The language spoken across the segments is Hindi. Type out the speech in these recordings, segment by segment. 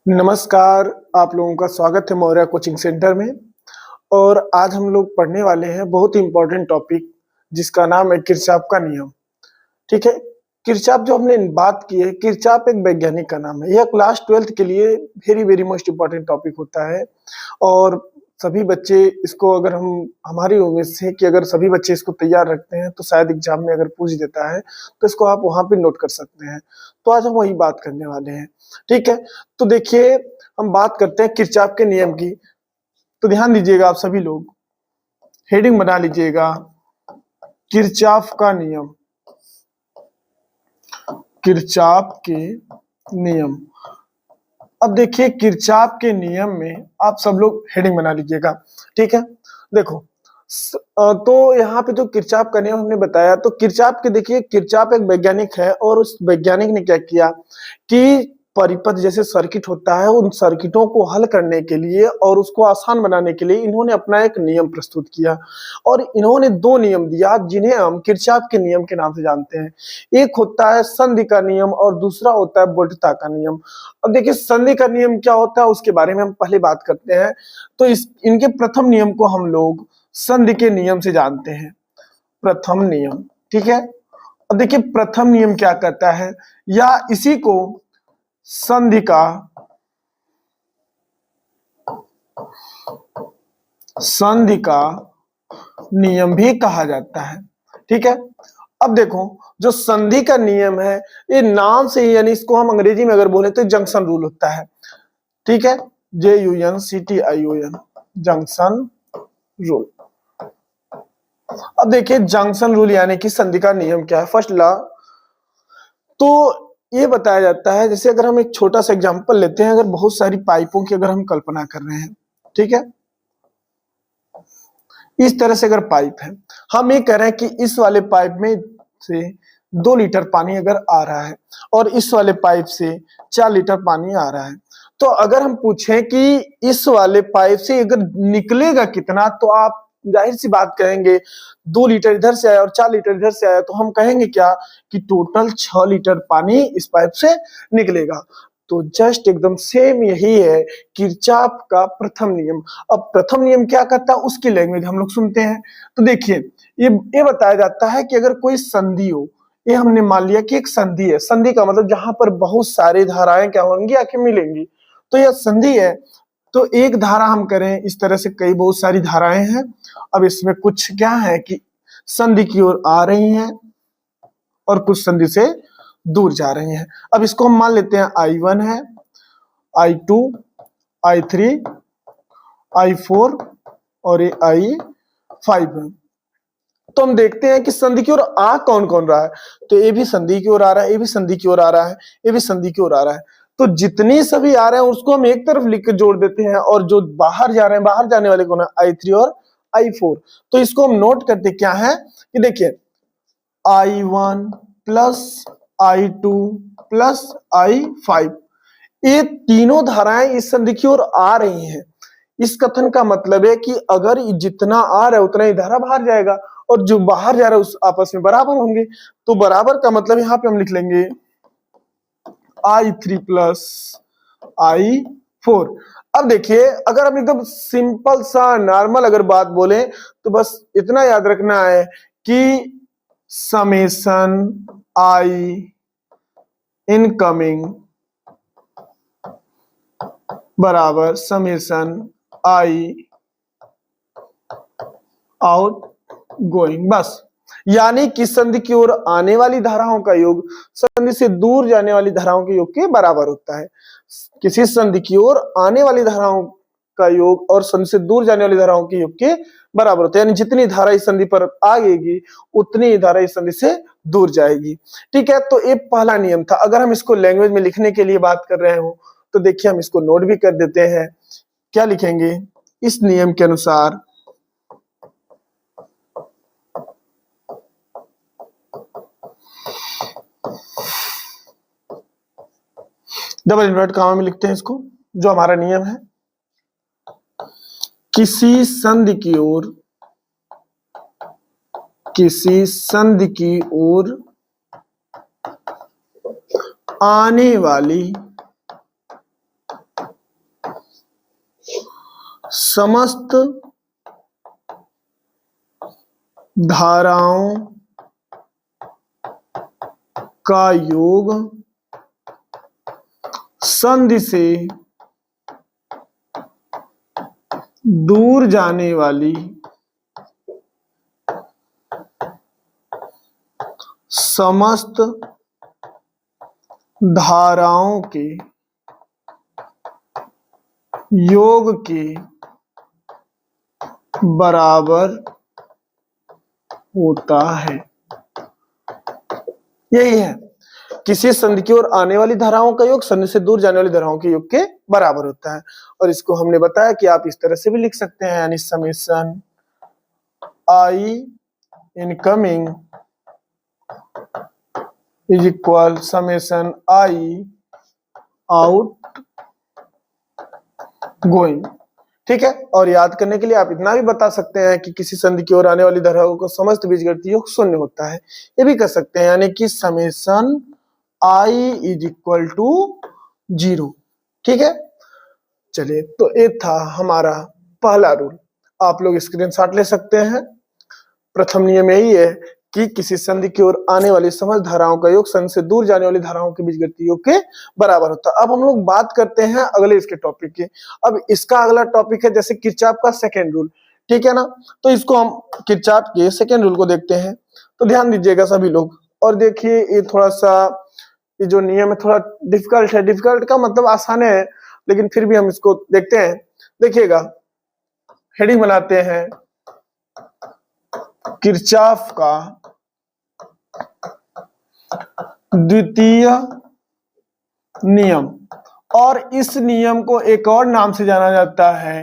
नमस्कार, आप लोगों का स्वागत है मौर्य कोचिंग सेंटर में। और आज हम लोग पढ़ने वाले हैं बहुत ही इम्पोर्टेंट टॉपिक जिसका नाम है किरचॉफ का नियम। ठीक है, किरचॉफ जो हमने बात की है, किरचॉफ एक वैज्ञानिक का नाम है। यह क्लास 12th के लिए very very most important topic होता है और सभी बच्चे इसको, अगर हम हमारी उम्मीद से कि अगर सभी बच्चे इसको तैयार रखते हैं तो शायद एग्जाम में अगर पूछ देता है तो इसको आप वहां पे नोट कर सकते हैं। तो आज हम वही बात करने वाले हैं। ठीक है, तो देखिए हम बात करते हैं किरचॉफ के नियम की। तो ध्यान दीजिएगा आप सभी लोग, हेडिंग बना लीजिएगा, किरचॉफ का नियम। किरचॉफ के नियम। अब देखिए किरचॉफ के नियम में आप सब लोग हेडिंग बना लीजिएगा। ठीक है, देखो तो यहाँ पे जो किरचॉफ का नियम हमने बताया, तो किरचॉफ के देखिए, किरचॉफ एक वैज्ञानिक है और उस वैज्ञानिक ने क्या किया कि परिपथ जैसे सर्किट होता है, उन सर्किटों को हल करने के लिए और उसको आसान बनाने के लिए इन्होंने अपना एक नियम प्रस्तुत किया। और इन्होंने दो नियम दिया जिन्हें हम किरचॉफ के नियम के नाम से जानते हैं। एक होता है संधि का नियम और दूसरा होता है वोल्टता का नियम। अब देखिए संधि का नियम क्या होता है उसके बारे में हम पहले बात करते हैं। तो इनके प्रथम नियम को हम लोग संधि के नियम से जानते हैं, प्रथम नियम। ठीक है, अब देखिए प्रथम नियम क्या कहता है, या इसी को संधि का नियम भी कहा जाता है। ठीक है, अब देखो जो संधि का नियम है, ये नाम से ही, यानी इसको हम अंग्रेजी में अगर बोले तो जंक्शन रूल होता है। ठीक है, JUNCTION, जंक्शन रूल। अब देखिए जंक्शन रूल यानी कि संधि का नियम क्या है। फर्स्ट लॉ तो ये बताया जाता है, जैसे अगर हम एक छोटा सा एग्जांपल लेते हैं, अगर बहुत सारी पाइपों की अगर हम कल्पना कर रहे हैं, ठीक है, इस तरह से अगर पाइप है, हम ये कह रहे हैं कि इस वाले पाइप में से 2 लीटर पानी अगर आ रहा है और इस वाले पाइप से 4 लीटर पानी आ रहा है, तो अगर हम पूछें कि इस वाले पाइप से अगर निकलेगा कितना, तो आप जाहिर सी बात कहेंगे 2 लीटर इधर से आया और 4 लीटर इधर से आया, तो हम कहेंगे क्या कि टोटल 6 लीटर पानी इस पाइप से निकलेगा। तो जस्ट एकदम सेम यही है किरचॉफ का प्रथम नियम। अब प्रथम नियम क्या कहता है उसकी लैंग्वेज हम लोग सुनते हैं। तो देखिए ये बताया जाता है कि अगर कोई संधि हो, ये हमने मान लिया कि एक संधि है। संधि का मतलब जहां पर बहुत सारी धाराएं क्या होंगी, आके मिलेंगी, तो यह संधि है। तो एक धारा हम करें इस तरह से, कई बहुत सारी धाराएं हैं। अब इसमें कुछ क्या है कि संधि की ओर आ रही हैं और कुछ संधि से दूर जा रही हैं। अब इसको हम मान लेते हैं I1 है, I2, I3, I4 और ये I5 है। तो हम देखते हैं कि संधि की ओर आ कौन कौन रहा है। तो ये भी संधि की ओर आ रहा है, ये भी संधि की ओर आ रहा है, ये भी संधि की ओर आ रहा है। तो जितनी सभी आ रहे हैं उसको हम एक तरफ लिख के जोड़ देते हैं, और जो बाहर जा रहे हैं, बाहर जाने वाले कौन है, I3 और I4। तो इसको हम नोट करते क्या है कि देखिए I1 plus I2 plus I5, ये तीनों धाराएं इस संधि की ओर आ रही हैं। इस कथन का मतलब है कि अगर जितना आ रहा है उतना ही धारा बाहर जाएगा, और जो बाहर जा रहा है उस आपस में बराबर होंगे। तो बराबर का मतलब यहाँ पे हम लिख लेंगे I3 प्लस I4। अब देखिए अगर हम एकदम सिंपल सा नॉर्मल अगर बात बोले तो बस इतना याद रखना है कि समेशन I इनकमिंग बराबर समेशन I आउट गोइंग। बस, यानी कि संधि की ओर आने वाली धाराओं का योग संधि से दूर जाने वाली धाराओं के योग के बराबर होता है। किसी संधि की ओर आने वाली धाराओं का योग और संधि से दूर जाने वाली धाराओं के योग के बराबर होता है, यानी जितनी धारा इस संधि पर आएगी उतनी ही धारा इस संधि से दूर जाएगी। ठीक है, तो ये पहला नियम था। अगर हम इसको लैंग्वेज में लिखने के लिए बात कर रहे हो तो देखिए हम इसको नोट भी कर देते हैं। क्या लिखेंगे, इस नियम के अनुसार डबल इन्वर्ट कामा में लिखते हैं इसको, जो हमारा नियम है, किसी संधि की ओर आने वाली समस्त धाराओं का योग संधि से दूर जाने वाली समस्त धाराओं के योग के बराबर होता है। यही है, किसी संधि की ओर आने वाली धाराओं का योग संधि से दूर जाने वाली धाराओं के योग के बराबर होता है। और इसको हमने बताया कि आप इस तरह से भी लिख सकते हैं, यानी summation I incoming is equal summation I out going. ठीक है, और याद करने के लिए आप इतना भी बता सकते हैं कि किसी संधि की ओर आने वाली धाराओं का समस्त बीजगणितीय योग शून्य होता है। ये भी कर सकते हैं, यानी कि summation I is equal to 0। ठीक है, चलिए, तो ये था हमारा पहला रूल। आप लोग स्क्रीनशॉट ले सकते हैं। प्रथम नियम यही है कि किसी संधि की ओर आने वाली समस्त धाराओं का योग संधि से दूर जाने वाली धाराओं के बीजगणितीय योग के बराबर होता है। अब हम लोग बात करते हैं अगले इसके टॉपिक की। अब इसका अगला टॉपिक है जैसे किरचॉफ का सेकेंड रूल। ठीक है ना, तो इसको हम किरचॉफ के सेकेंड रूल को देखते हैं। तो ध्यान दीजिएगा सभी लोग, और देखिए ये थोड़ा सा, ये जो नियम है थोड़ा डिफिकल्ट है। डिफिकल्ट का मतलब आसान है, लेकिन फिर भी हम इसको देखते हैं। देखिएगा, हेडिंग बनाते हैं किरचॉफ का द्वितीय नियम, और इस नियम को एक और नाम से जाना जाता है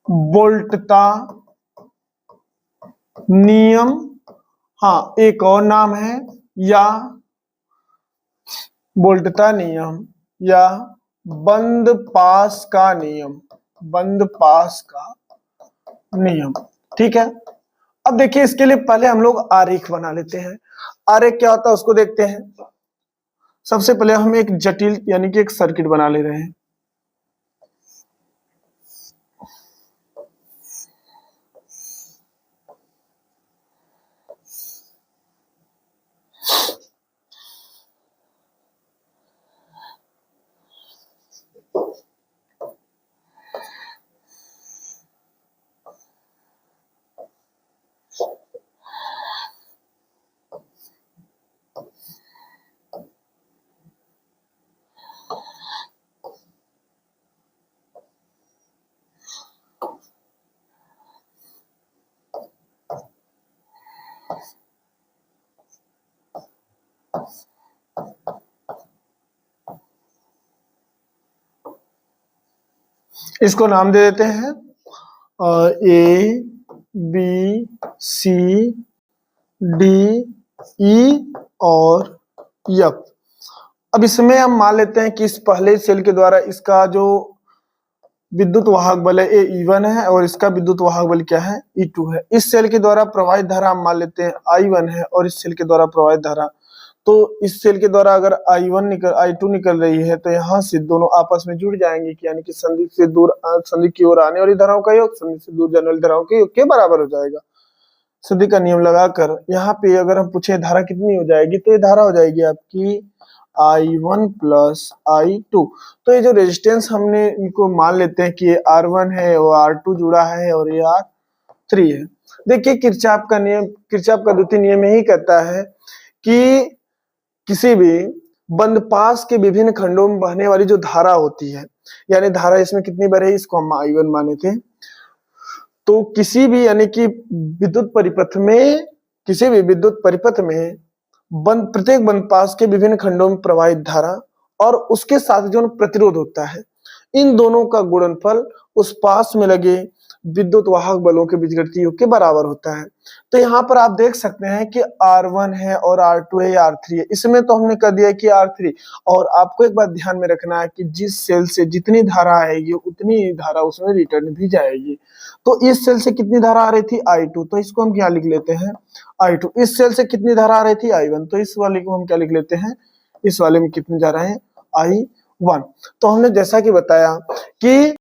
वोल्टता नियम। हाँ, एक और नाम है, या वोल्टता नियम या बंद पास का नियम, बंद पास का नियम। ठीक है, अब देखिए इसके लिए पहले हम लोग आरेख बना लेते हैं। आरेख क्या होता है उसको देखते हैं। सबसे पहले हम एक जटिल यानी कि एक सर्किट बना ले रहे हैं। इसको नाम दे देते हैं A B C D E और एफ। अब इसमें हम मान लेते हैं कि इस पहले सेल के द्वारा इसका जो विद्युत वाहक बल है ए E1 है, और इसका विद्युत वाहक बल क्या है E2 है। इस सेल के द्वारा प्रवाहित धारा हम मान लेते हैं I1 है, और इस सेल के द्वारा प्रवाहित धारा, तो इस सेल के द्वारा अगर I2 निकल रही है तो यहाँ से दोनों आपस में जुड़ जाएंगे, यानी कि संधि की ओर आने वाली धाराओं का योग संधि से दूर जाने वाली धाराओं के योग के बराबर हो जाएगा। संधि का नियम लगाकर यहाँ पे अगर हम पूछे धारा कितनी हो जाएगी, तो ये धारा हो जाएगी आपकी I1 प्लस I2। तो ये जो रेजिस्टेंस हमने इनको मान लेते हैं कि ये R1 है और R2 जुड़ा है और ये R3 है। देखिए किरचॉफ का नियम, किरचॉफ का द्वितीय नियम यही कहता है कि किसी भी बंद पास के विभिन्न खंडों में बहने वाली जो धारा होती है, यानी धारा इसमें कितनी बह रही है, इसको हम I1 माने थे। तो किसी भी यानी कि विद्युत परिपथ में, किसी भी विद्युत परिपथ में प्रत्येक बंद पास के विभिन्न खंडों में प्रवाहित धारा और उसके साथ जो प्रतिरोध होता है, इन दोनों का गुणनफल उस पास में लगे विद्युत वाहक बलों के बीजगणितीय योग के बराबर होता है। तो यहाँ पर आप देख सकते हैं कि R1 है और R2 है या R3 है। इसमें तो हमने कह दिया कि R3, और आपको एक बात ध्यान में रखना है कि जिस सेल से जितनी धारा आएगी उतनी ही धारा उसमें रिटर्न भी जाएगी। तो इस सेल से कितनी धारा आ रही थी I2, तो इसको हम क्या लिख लेते हैं I2। इस सेल से कितनी धारा आ रही थी I1, तो इस वाले को हम क्या लिख लेते हैं, इस वाले में कितनी धारा है I1। तो हमने जैसा कि बताया कि